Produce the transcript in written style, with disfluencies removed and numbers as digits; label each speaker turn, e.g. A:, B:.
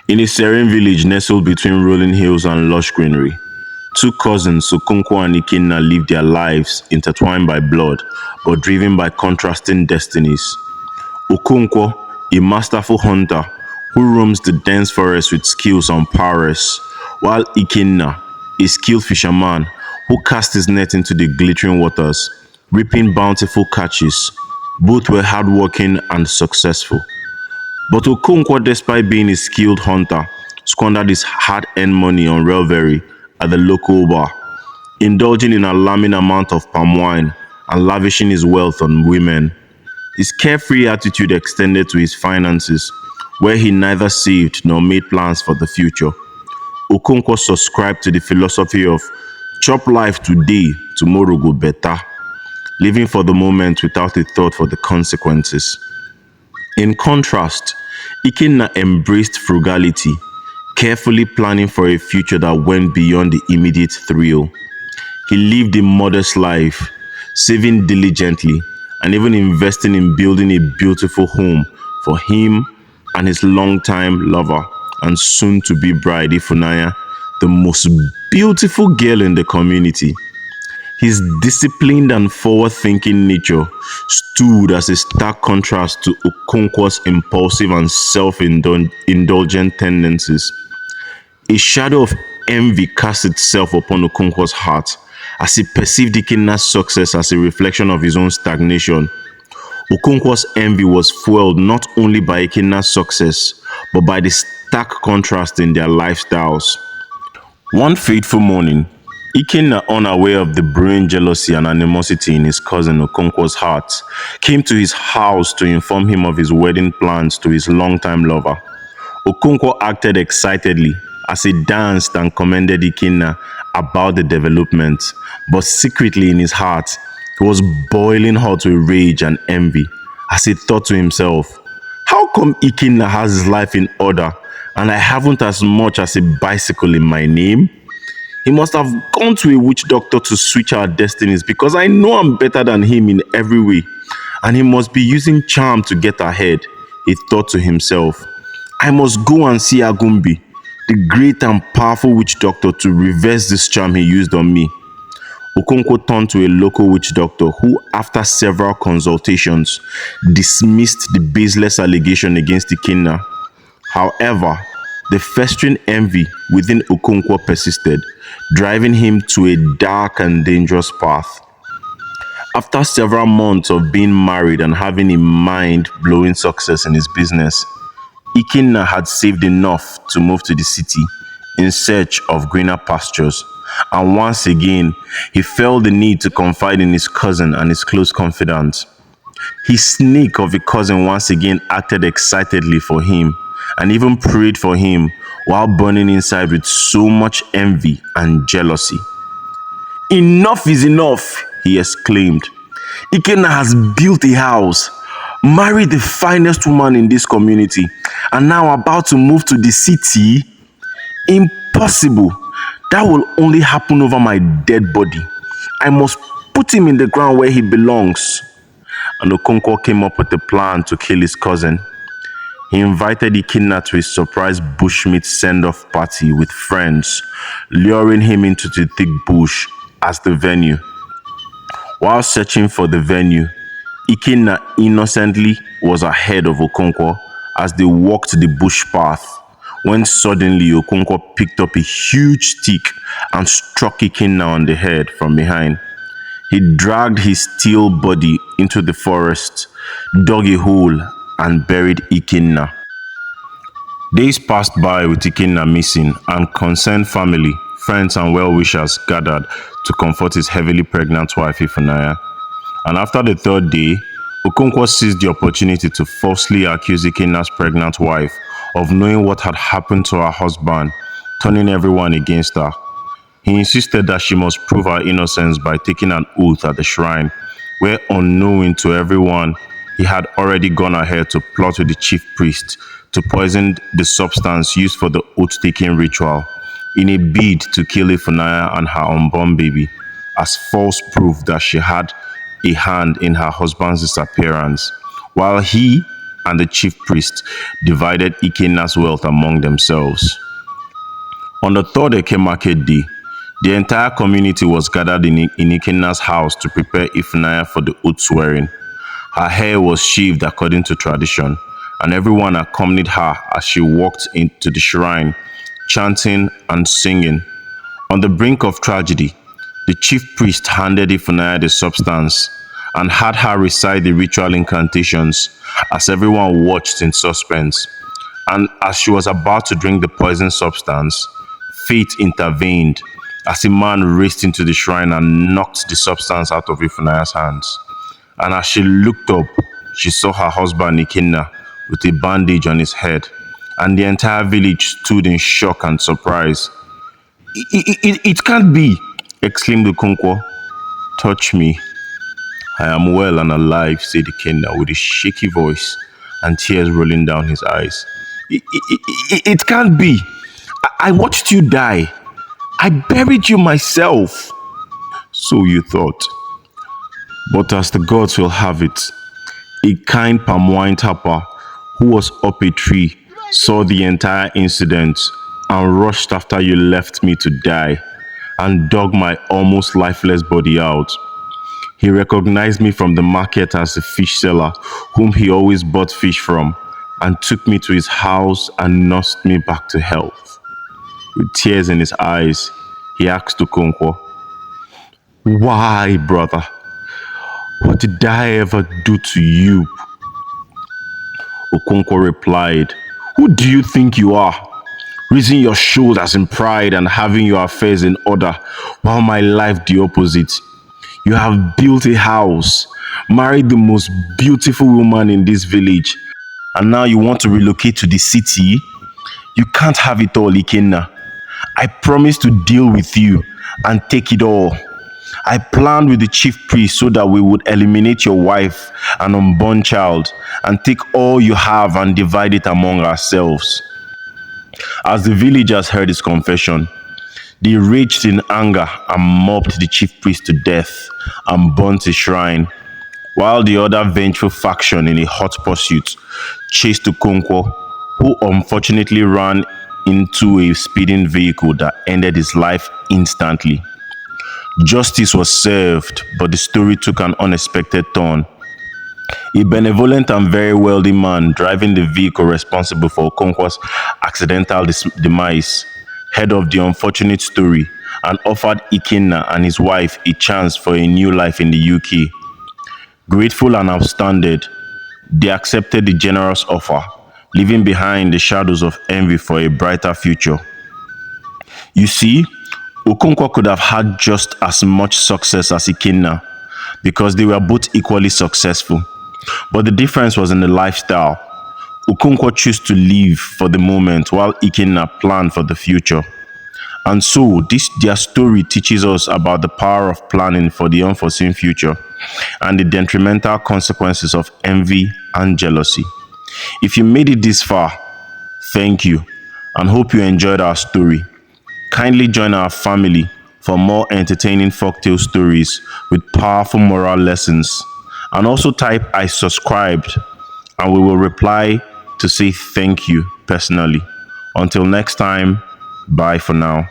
A: In a serene village nestled between rolling hills and lush greenery, two cousins, Okonkwo and Ikenna, live their lives intertwined by blood but driven by contrasting destinies. Okonkwo, a masterful hunter who roams the dense forest with skills and prowess, while Ikenna, a skilled fisherman who casts his net into the glittering waters, reaping bountiful catches. Both were hardworking and successful. But Okonkwo, despite being a skilled hunter, squandered his hard-earned money on revelry at the local bar, indulging in alarming amount of palm wine and lavishing his wealth on women. His carefree attitude extended to his finances, where he neither saved nor made plans for the future. Okonkwo subscribed to the philosophy of chop life today, tomorrow go better, living for the moment without a thought for the consequences. In contrast, Ikenna embraced frugality, carefully planning for a future that went beyond the immediate thrill. He lived a modest life, saving diligently and even investing in building a beautiful home for him and his longtime lover and soon-to-be bride Ifunanya, the most beautiful girl in the community. His disciplined and forward-thinking nature stood as a stark contrast to Okonkwo's impulsive and self-indulgent tendencies. A shadow of envy cast itself upon Okonkwo's heart as he perceived Ikenna's success as a reflection of his own stagnation. Okonkwo's envy was fueled not only by Ikenna's success, but by the stark contrast in their lifestyles. One fateful morning, Ikenna, unaware of the brewing jealousy and animosity in his cousin Okonkwo's heart, came to his house to inform him of his wedding plans to his longtime lover. Okonkwo acted excitedly as he danced and commended Ikenna about the development, but secretly in his heart, he was boiling hot with rage and envy as he thought to himself, how come Ikenna has his life in order and I haven't as much as a bicycle in my name? He must have gone to a witch doctor to switch our destinies because I know I'm better than him in every way, and he must be using charm to get ahead, he thought to himself. I must go and see Agumbi, the great and powerful witch doctor, to reverse this charm he used on me. Okonkwo turned to a local witch doctor who, after several consultations, dismissed the baseless allegation against Ikenna. However, the festering envy within Okonkwo persisted, driving him to a dark and dangerous path. After several months of being married and having a mind-blowing success in his business, Ikenna had saved enough to move to the city in search of greener pastures, and once again, he felt the need to confide in his cousin and his close confidant. His snake of a cousin once again acted excitedly for him and even prayed for him while burning inside with so much envy and jealousy. Enough is enough, he exclaimed. Ikenna has built a house, married the finest woman in this community, and now about to move to the city? Impossible. That will only happen over my dead body. I must put him in the ground where he belongs. And Okonkwo came up with a plan to kill his cousin. He invited Ikenna to his surprise bushmeat send-off party with friends, luring him into the thick bush as the venue. While searching for the venue, Ikenna innocently was ahead of Okonkwo as they walked the bush path, when suddenly Okonkwo picked up a huge stick and struck Ikenna on the head from behind. He dragged his steel body into the forest, dug a hole, and buried Ikenna. Days passed by with Ikenna missing, and concerned family, friends, and well-wishers gathered to comfort his heavily pregnant wife Ifunanya. And after the third day, Okonkwo seized the opportunity to falsely accuse Ikenna's pregnant wife of knowing what had happened to her husband, turning everyone against her. He insisted that she must prove her innocence by taking an oath at the shrine, where, unknowing to everyone, he had already gone ahead to plot with the chief priest to poison the substance used for the oath-taking ritual, in a bid to kill Ifunanya and her unborn baby, as false proof that she had a hand in her husband's disappearance, while he and the chief priest divided Ikenna's wealth among themselves. On the third Eke market day, the entire community was gathered in Ikenna's house to prepare Ifunanya for the oath swearing. Her hair was shaved according to tradition, and everyone accompanied her as she walked into the shrine, chanting and singing. On the brink of tragedy, the chief priest handed Ifunanya the substance and had her recite the ritual incantations as everyone watched in suspense. And as she was about to drink the poison substance, fate intervened as a man raced into the shrine and knocked the substance out of Ifunanya's hands. And as she looked up, she saw her husband Ikenna with a bandage on his head, and the entire village stood in shock and surprise. It can't be, exclaimed Okonkwo. Touch me. I am well and alive, said Ikenna with a shaky voice and tears rolling down his eyes. It can't be. I watched you die. I buried you myself. So you thought. But as the gods will have it, a kind palm wine tapper who was up a tree saw the entire incident and rushed after you left me to die and dug my almost lifeless body out. He recognized me from the market as the fish seller whom he always bought fish from and took me to his house and nursed me back to health. With tears in his eyes, he asked Okonkwo, "Why, brother? What did I ever do to you?" Okonkwo replied, "Who do you think you are? Raising your shoulders in pride and having your affairs in order, while my life the opposite. You have built a house, married the most beautiful woman in this village, and now you want to relocate to the city? You can't have it all, Ikenna. I promised to deal with you and take it all. I planned with the chief priest so that we would eliminate your wife and unborn child and take all you have and divide it among ourselves." As the villagers heard his confession, they raged in anger and mobbed the chief priest to death and burnt his shrine, while the other vengeful faction in a hot pursuit chased Okonkwo, who unfortunately ran into a speeding vehicle that ended his life instantly. Justice was served, but the story took an unexpected turn. A benevolent and very wealthy man driving the vehicle responsible for Okonkwo's accidental demise heard of the unfortunate story and offered Ikenna and his wife a chance for a new life in the UK. Grateful and astounded, they accepted the generous offer, leaving behind the shadows of envy for a brighter future. You see, Okonkwo could have had just as much success as Ikenna because they were both equally successful. But the difference was in the lifestyle. Okonkwo chose to live for the moment while Ikenna planned for the future. And so, their story teaches us about the power of planning for the unforeseen future and the detrimental consequences of envy and jealousy. If you made it this far, thank you and hope you enjoyed our story. Kindly join our family for more entertaining folktale stories with powerful moral lessons. And also type "I subscribed" and we will reply to say thank you personally. Until next time, bye for now.